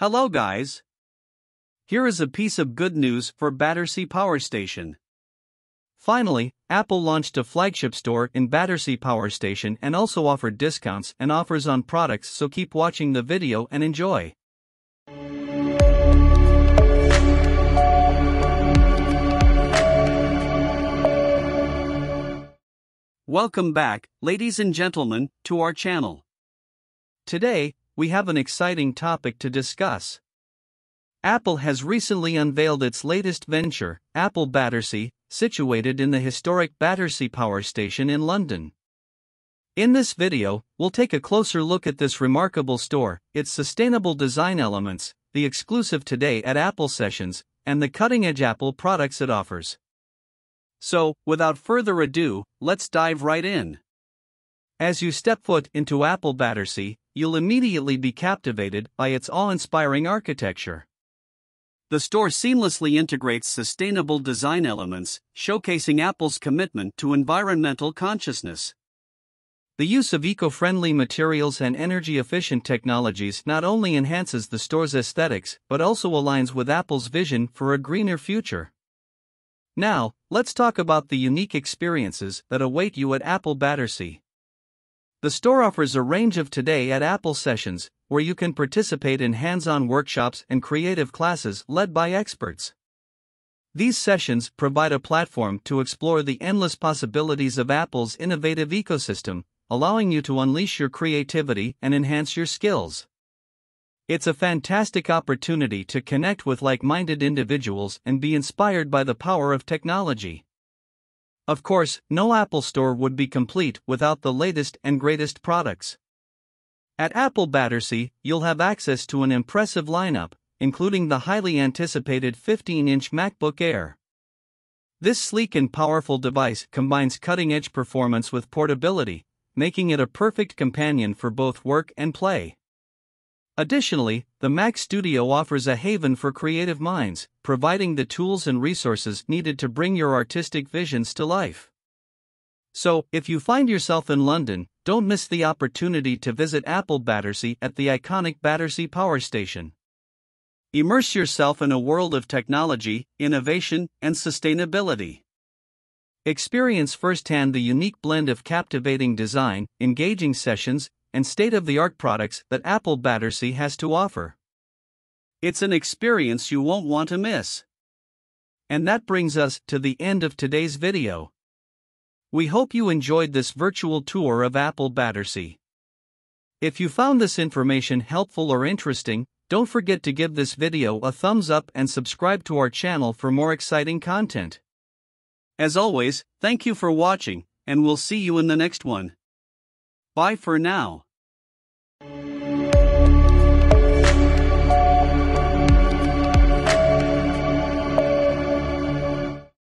Hello guys! Here is a piece of good news for Battersea Power Station. Finally, Apple launched a flagship store in Battersea Power Station and also offered discounts and offers on products, so keep watching the video and enjoy. Welcome back, ladies and gentlemen, to our channel. Today, we have an exciting topic to discuss. Apple has recently unveiled its latest venture, Apple Battersea, situated in the historic Battersea Power Station in London. In this video, we'll take a closer look at this remarkable store, its sustainable design elements, the exclusive Today at Apple sessions, and the cutting-edge Apple products it offers. So, without further ado, let's dive right in. As you step foot into Apple Battersea, you'll immediately be captivated by its awe-inspiring architecture. The store seamlessly integrates sustainable design elements, showcasing Apple's commitment to environmental consciousness. The use of eco-friendly materials and energy-efficient technologies not only enhances the store's aesthetics but also aligns with Apple's vision for a greener future. Now, let's talk about the unique experiences that await you at Apple Battersea. The store offers a range of Today at Apple sessions, where you can participate in hands-on workshops and creative classes led by experts. These sessions provide a platform to explore the endless possibilities of Apple's innovative ecosystem, allowing you to unleash your creativity and enhance your skills. It's a fantastic opportunity to connect with like-minded individuals and be inspired by the power of technology. Of course, no Apple Store would be complete without the latest and greatest products. At Apple Battersea, you'll have access to an impressive lineup, including the highly anticipated 15-inch MacBook Air. This sleek and powerful device combines cutting-edge performance with portability, making it a perfect companion for both work and play. Additionally, the Mac Studio offers a haven for creative minds, providing the tools and resources needed to bring your artistic visions to life. So, if you find yourself in London, don't miss the opportunity to visit Apple Battersea at the iconic Battersea Power Station. Immerse yourself in a world of technology, innovation, and sustainability. Experience firsthand the unique blend of captivating design, engaging sessions, and state-of-the-art products that Apple Battersea has to offer. It's an experience you won't want to miss. And that brings us to the end of today's video. We hope you enjoyed this virtual tour of Apple Battersea. If you found this information helpful or interesting, don't forget to give this video a thumbs up and subscribe to our channel for more exciting content. As always, thank you for watching, and we'll see you in the next one. Bye for now.